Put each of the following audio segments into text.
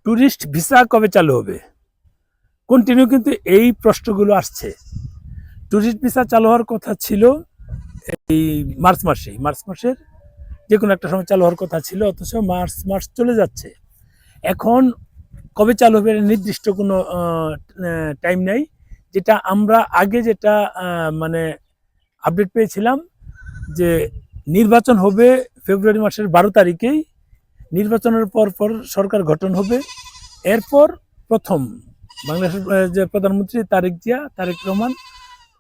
Tourist visa কবে চালু হবে? কন্টিনিউ কিন্তু এই প্রশ্নগুলো আসছে। ট্যুরিস্ট ভিসা চালু হওয়ার কথা ছিল এই মার্চ মাসের যে কোনো একটা সময় চালু হওয়ার কথা ছিল, অথচ মার্চ চলে যাচ্ছে। এখন কবে চালু হবে নির্দিষ্ট কোনো টাইম নেই। যেটা আমরা আগে যেটা মানে আপডেট পেয়েছিলাম যে নির্বাচন হবে ফেব্রুয়ারি মাসের 12 তারিখেই। নির্বাচনের পর সরকার গঠন হবে। এরপর প্রথম বাংলাদেশের যে প্রধানমন্ত্রী তারেক রহমান,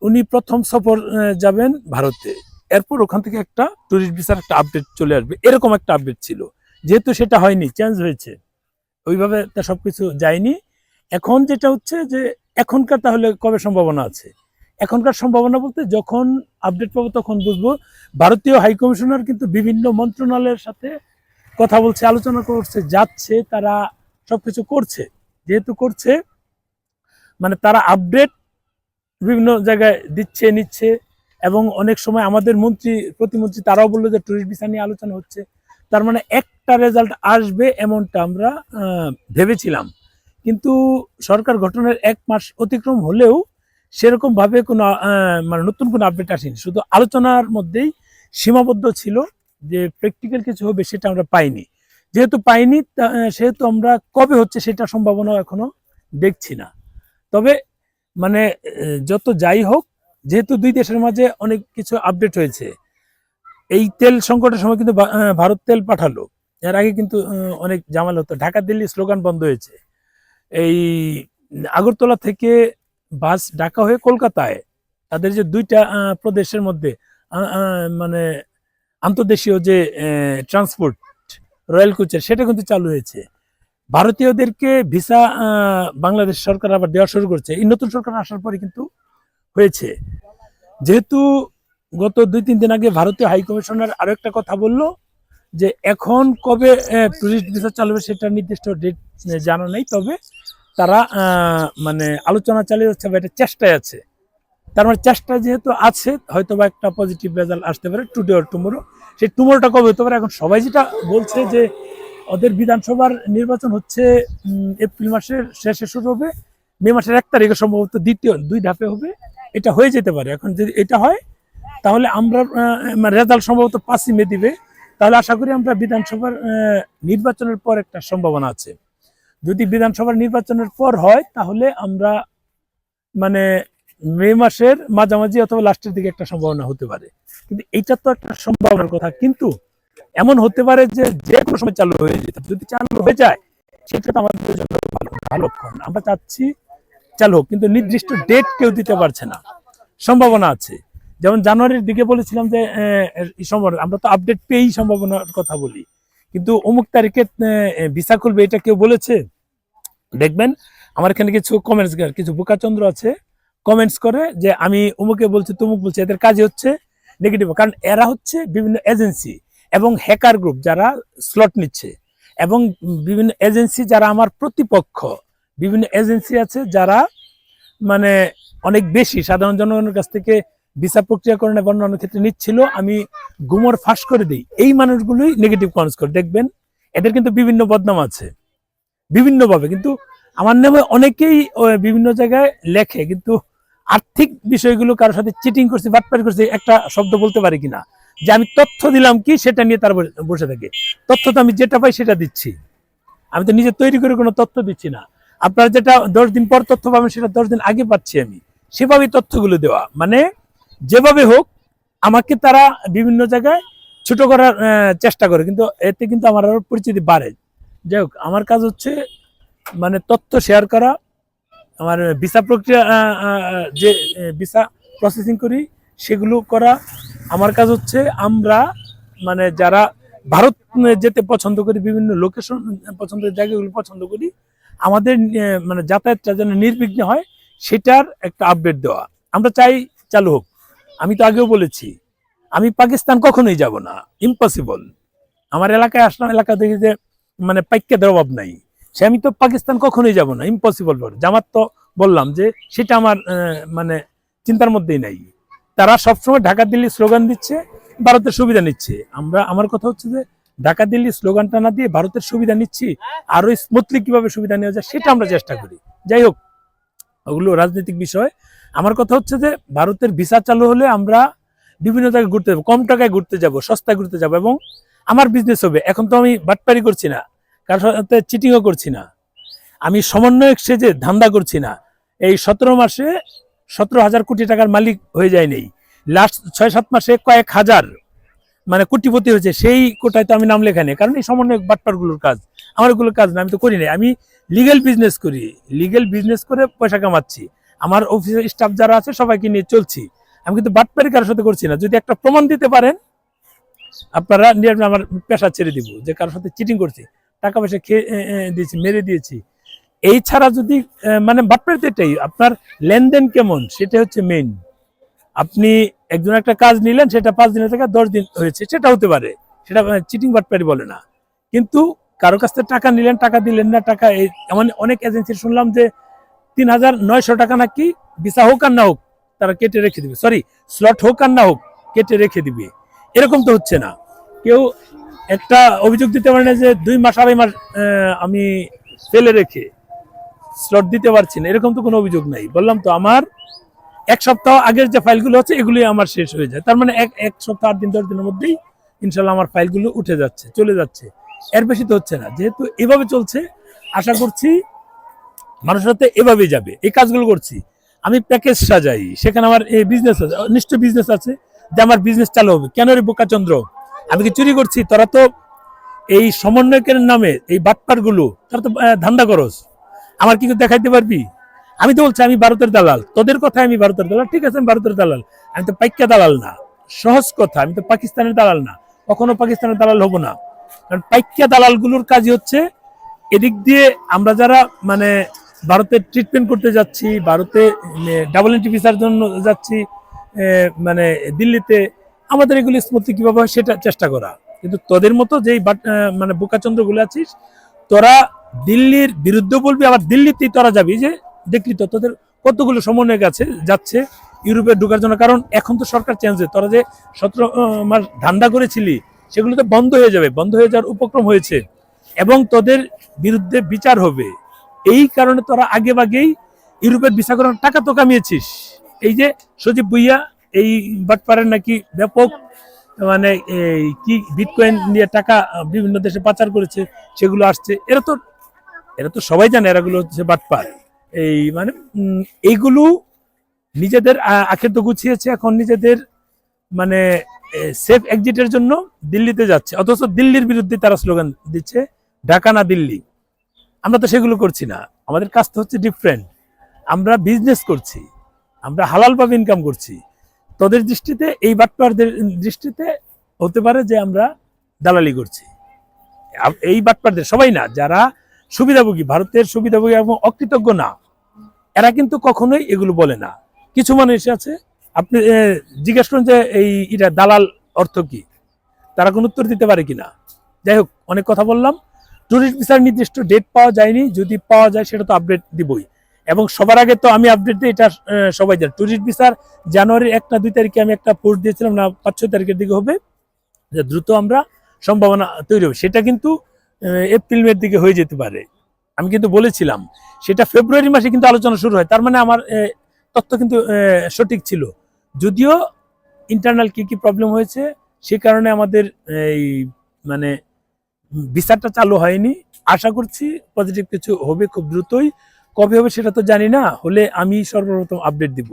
উনি প্রথম সফর যাবেন ভারতে। এরপর ওখান থেকে একটা ট্যুরিস্ট ভিসার একটা আপডেট চলে আসবে, এরকম একটা আপডেট ছিল। যেহেতু সেটা হয়নি, চেঞ্জ হয়েছে, ওইভাবে তা সবকিছু যায়নি। এখন যেটা হচ্ছে যে এখনকার তাহলে কবে সম্ভাবনা আছে? এখনকার সম্ভাবনা বলতে যখন আপডেট পাবো তখন বুঝবো। ভারতীয় হাইকমিশনার কিন্তু বিভিন্ন মন্ত্রণালয়ের সাথে কথা বলছে, আলোচনা করছে, যাচ্ছে, তারা সবকিছু করছে। যেহেতু করছে মানে তারা আপডেট বিভিন্ন জায়গায় দিচ্ছে, নিচ্ছে। এবং অনেক সময় আমাদের প্রতিমন্ত্রী তারাও বললো যে ট্যুরিস্ট ভিসা নিয়ে আলোচনা হচ্ছে। তার মানে একটা রেজাল্ট আসবে এমনটা আমরা ভেবেছিলাম। কিন্তু সরকার গঠনের 1 মাস অতিক্রম হলেও সেরকম ভাবে কোনো মানে নতুন কোনো আপডেট আসেনি, শুধু আলোচনার মধ্যেই সীমাবদ্ধ ছিল। যে প্র্যাকটিক্যাল কিছু হবে সেটা আমরা পাইনি। যেহেতু পাইনি সেহেতু আমরা কবে হচ্ছে সেটা সম্ভাবনা এখনো দেখছি না। তবে মানে যত যাই হোক, যেহেতু দুই দেশের মাঝে অনেক কিছু আপডেট হয়েছে। এই তেল সংকটের সময় কিন্তু ভারত তেল পাঠালো। এর আগে কিন্তু অনেক ঝামেলা হতো, ঢাকা দিল্লি স্লোগান বন্ধ হয়েছে। এই আগরতলা থেকে বাস ঢাকা হয়ে কলকাতায়, তাদের যে দুইটা প্রদেশের মধ্যে মানে আন্তর্দেশীয় যে ট্রান্সপোর্ট রয়্যাল কোচের, সেটা কিন্তু চালু হয়েছে। ভারতীয়দেরকে ভিসা বাংলাদেশ সরকার আবার দেওয়া শুরু করছে এই নতুন সরকার আসার পরে কিন্তু হয়েছে। যেহেতু গত 2-3 দিন আগে ভারতীয় হাইকমিশনার আরো একটা কথা বললো যে এখন কবে টুরিস্ট ভিসা চালু হবে সেটা নির্দিষ্ট ডেট জানা নেই, তবে তারা মানে আলোচনা চালিয়ে যাচ্ছে বা এটা চেষ্টায় আছে। তার মানে চেষ্টা যেহেতু আছে, হয়তো বা একটা পজিটিভ রেজাল্ট আসতে পারে টুডে অর টুমোরো। সেই টুমোরোটা কবে হতে পারে? এখন সবাই যেটা বলছে যে ওদের বিধানসভার নির্বাচন হচ্ছে এপ্রিল মাসের শেষে শুরু হবে, মে মাসের 1 তারিখে সম্ভবত দ্বিতীয় 2 ধাপে হবে। এটা হয়ে যেতে পারে। এখন যদি এটা হয় তাহলে আমরা রেজাল্ট সম্ভবত 5ই মে দিবে। তাহলে আশা করি আমরা বিধানসভার নির্বাচনের পর একটা সম্ভাবনা আছে। যদি বিধানসভার নির্বাচনের পর হয় তাহলে আমরা মানে মে মাসের মাঝামাঝি অথবা লাস্টের দিকে একটা সম্ভাবনা হতে পারে। কিন্তু এইটা তো একটা সম্ভাবনার কথা, কিন্তু এমন হতে পারে যে যে কোনো সময় চালু হয়ে যেতে। যদি চালু হয়ে যায় সেটা তো আমাদের জন্য ভালো লক্ষণ। আমরা চাচ্ছি চালু হোক, কিন্তু নির্দিষ্ট ডেট কেউ দিতে পারছে না। সম্ভাবনা আছে, যেমন জানুয়ারির দিকে বলেছিলাম যে সম্ভাবনা, আমরা তো আপডেট পেয়েই সম্ভাবনার কথা বলি, কিন্তু অমুক তারিখে ভিসা খুলবে এটা কেউ বলেছে? দেখবেন আমার এখানে কিছু কমেন্টস, কিছু বোকাচন্দ্র আছে, কমেন্টস করে যে আমি অমুকে বলছি তমুক বলছি। এদের কাজই হচ্ছে নেগেটিভ, কারণ এরা হচ্ছে বিভিন্ন এজেন্সি এবং হ্যাকার গ্রুপ যারা স্লট নিচ্ছে, এবং বিভিন্ন এজেন্সি যারা আমার প্রতিপক্ষ। বিভিন্ন এজেন্সি আছে যারা মানে অনেক বেশি সাধারণ জনগণের কাছ থেকে ভিসা প্রক্রিয়াকরণ এবং অন্যান্য ক্ষেত্রে নিচ্ছিল। আমি গুমর ফাঁস করে দিই, এই মানুষগুলোই নেগেটিভ কমেন্টস করে। দেখবেন এদের কিন্তু বিভিন্ন বদনাম আছে বিভিন্নভাবে, কিন্তু আমার নামে অনেকেই বিভিন্ন জায়গায় লেখে, কিন্তু আর্থিক বিষয়গুলো কারোর সাথে চিটিং করছি, বাটপারি করছি একটা শব্দ বলতে পারি কিনা, যে আমি তথ্য দিলাম কি সেটা নিয়ে তার বসে থাকে। তথ্য তো আমি যেটা পাই সেটা দিচ্ছি, আমি তো নিজে তৈরি করে কোনো তথ্য দিচ্ছি না। আপনারা যেটা 10 দিন পর তথ্য পাবেন সেটা 10 দিন আগে পাচ্ছি আমি, সেভাবেই তথ্যগুলো দেওয়া। মানে যেভাবে হোক আমাকে তারা বিভিন্ন জায়গায় ছোট করার চেষ্টা করে, কিন্তু এতে কিন্তু আমার আরো পরিচিতি বাড়ে। যাই হোক, আমার কাজ হচ্ছে মানে তথ্য শেয়ার করা। আমার ভিসা প্রক্রিয়া যে ভিসা প্রসেসিং করি সেগুলো করা আমার কাজ হচ্ছে। আমরা মানে যারা ভারত যেতে পছন্দ করি, বিভিন্ন লোকেশন পছন্দের জায়গাগুলো পছন্দ করি, আমাদের মানে যাতায়াতটা যেন নির্বিঘ্ন হয় সেটার একটা আপডেট দেওয়া। আমরা চাই চালু হোক। আমি তো আগেও বলেছি আমি পাকিস্তান কখনোই যাব না, ইম্পসিবল। আমার এলাকায় আসলাম, এলাকা দেখি যে মানে পাইকাদের অভাব নাই, সে আমি তো পাকিস্তান কখনোই যাব না, ইম্পসিবল। জামাত তো বললাম যে সেটা আমার মানে চিন্তার মধ্যেই নাই। তারা সবসময় ঢাকা দিল্লি স্লোগান দিচ্ছে, ভারতের সুবিধা নিচ্ছে। আমার কথা হচ্ছে যে ঢাকা দিল্লি স্লোগানটা না দিয়ে ভারতের সুবিধা নিচ্ছি, আরো স্মুথলি কিভাবে সুবিধা নেওয়া যায় সেটা আমরা চেষ্টা করি। যাই হোক, ওগুলো রাজনৈতিক বিষয়। আমার কথা হচ্ছে যে ভারতের ভিসা চালু হলে আমরা বিভিন্ন জায়গায় ঘুরতে যাবো, কম টাকায় ঘুরতে যাব, সস্তায় ঘুরতে যাবো, এবং আমার বিজনেস হবে। এখন তো আমি বাটপারি করছি না, কারোর সাথে চিটিংও করছি না, আমি সমন্বয়ক সেজে ধান্দা করছি না। এই 17 মাসে 17,000 কোটি টাকার মালিক হয়ে যায় নেই, লাস্ট 6-7 মাসে কয়েক হাজার মানে কোটিপতি হয়েছে, সেই কোটায় তো আমি নাম লেখা নেই, কারণ এই সমন্বয়ক বাটপারগুলোর কাজ, আমার এগুলোর কাজ না, আমি তো করি নাই। আমি লিগেল বিজনেস করি, লিগেল বিজনেস করে পয়সা কামাচ্ছি, আমার অফিসের স্টাফ যারা আছে সবাইকে নিয়ে চলছি। আমি কিন্তু বাটপারি কারোর সাথে করছি না। যদি একটা প্রমাণ দিতে পারেন আপনারা, আমার পেশা ছেড়ে দিব যে কারোর সাথে চিটিং করছি, টাকা পয়সা খেয়ে দিয়েছি, মেরে দিয়েছি। এই ছাড়া যদি মানে বাটপারিতে এটাই, আপনার লেনদেন কেমন সেটা হচ্ছে মেইন। আপনি একজন একটা কাজ নিলেন, সেটা 5 দিনের থেকে 10 দিন হয়েছে, সেটা হতে পারে, সেটা চিটিং বাটপারি বলে না। কিন্তু কারো কাছ থেকে টাকা নিলেন, টাকা দিলেন না, টাকা এমন অনেক এজেন্সি শুনলাম যে 3,900 টাকা নাকি ভিসা হোক আর না হোক তারা কেটে রেখে দিবে, সরি স্লট হোক আর না হোক কেটে রেখে দিবে। এরকম তো হচ্ছে না। কেউ একটা অভিযোগ দিতে পারে না যে 2 মাস 2.5 মাস আমি ফেলে রেখে স্লট দিতে পারছি না, এরকম তো কোনো অভিযোগ নাই। বললাম তো, আমার 1 সপ্তাহ আগের যে ফাইলগুলো আছে এগুলি আমার শেষ হয়ে যায়, তার মানে এক সপ্তাহ 8 দিন 10 দিনের মধ্যেই ইনশাল্লাহ আমার ফাইলগুলো উঠে যাচ্ছে, চলে যাচ্ছে। এর বেশি তো হচ্ছে না। যেহেতু এভাবে চলছে, আশা করছি মানুষের সাথে এভাবেই যাবে। এই কাজগুলো করছি, আমি প্যাকেজ সাজাই, সেখানে আমার এই বিজনেস আছে, নিশ্চয় বিজনেস আছে, যে আমার বিজনেস চালু হবে। কেন রে বোকাচন্দ্র, আমি কি চুরি করছি? তোরা তো এই সমন্বয়কের নামে এই বাটপারগুলো তোরা তো ধান্দা করস, আমার কি দেখাইতে পারবি? আমি তো বলছি আমি ভারতের দালাল, তোদের কথায় আমি ভারতের দালাল, ঠিক আছে আমি ভারতের দালাল, আমি তো পাইকা দালাল না, সহজ কথা, আমি তো পাকিস্তানের দালাল না, কখনো পাকিস্তানের দালাল হব না। কারণ পাইকা দালালগুলোর কাজই হচ্ছে এদিক দিয়ে আমরা যারা মানে ভারতে ট্রিটমেন্ট করতে যাচ্ছি, ভারতে ডাবল এন্ট্রি ভিসার জন্য যাচ্ছি, মানে দিল্লিতে, আমাদের এগুলি স্মৃতি কিভাবে হয় সেটা চেষ্টা করা। কিন্তু তোদের মতো যেই মানে বোকাচন্দ্রগুলো আছিস, তোরা দিল্লির বিরুদ্ধে বলবি, আবার দিল্লিতেই তোরা যাবি। যে দেখলি তো তোদের কতগুলো সমন্বয় আছে যাচ্ছে ইউরোপে ঢোকার জন্য, কারণ এখন তো সরকার চেঞ্জ হয়ে, তোরা যে 17 মাস ধান্দা করেছিলি সেগুলো তো বন্ধ হয়ে যাবে, বন্ধ হয়ে যাওয়ার উপক্রম হয়েছে, এবং তোদের বিরুদ্ধে বিচার হবে। এই কারণে তোরা আগে ভাগেই ইউরোপের ভিসা করার টাকা তো কামিয়েছিস। এই যে সজীব ভুইয়া এই বাটপারের নাকি ব্যাপক মানে এই কি বিটকয়েন নিয়ে টাকা বিভিন্ন দেশে পাচার করেছে, সেগুলো আসছে, এরা তো সবাই জানে এরাগুলো হচ্ছে বাটপার। এই মানে এইগুলো নিজেদের আখের তো গুছিয়েছে, এখন নিজেদের মানে সেফ এক্সিটের জন্য দিল্লিতে যাচ্ছে, অথচ দিল্লির বিরুদ্ধে তারা স্লোগান দিচ্ছে, ঢাকা না দিল্লি। আমরা তো সেগুলো করছি না, আমাদের কাজ তো হচ্ছে ডিফারেন্ট। আমরা বিজনেস করছি, আমরা হালালভাবে ইনকাম করছি। তোদের দৃষ্টিতে, এই বাটপারদের দৃষ্টিতে হতে পারে যে আমরা দালালি করছি। এই বাটপারদের সবাই না, যারা সুবিধাভোগী, ভারতের সুবিধাভোগী এবং অকৃতজ্ঞ না, এরা কিন্তু কখনোই এগুলো বলে না। কিছু মানুষ আছে, আপনি জিজ্ঞেস করেন যে এটা দালাল অর্থ কি, তারা কোনো উত্তর দিতে পারে কিনা। যাই হোক, অনেক কথা বললাম। ট্যুরিস্ট ভিসার নির্দিষ্ট ডেট পাওয়া যায়নি, যদি পাওয়া যায় সেটা তো আপডেট দিবই, এবং সবার আগে তো আমি আপডেট দিই, এটা সবাই জানে। ট্যুরিস্ট ভিসার জানুয়ারির 1 না 2 তারিখে আমি একটা পোস্ট দিয়েছিলাম, না 5-6 তারিখের দিকে হবে, যে দ্রুত আমরা সম্ভাবনা তৈরি হবে। সেটা কিন্তু এপ্রিল মের দিকে হয়ে যেতে পারে, আমি কিন্তু বলেছিলাম। সেটা ফেব্রুয়ারি মাসে কিন্তু আলোচনা শুরু হয়, তার মানে আমার তথ্য কিন্তু সঠিক ছিল। যদিও ইন্টারনাল কি কি প্রবলেম হয়েছে সে কারণে আমাদের এই মানে ভিসাটা চালু হয়নি। আশা করছি পজিটিভ কিছু হবে খুব দ্রুতই। কবে হবে সেটা তো জানি না, হলে আমি সর্বপ্রথম আপডেট দিব।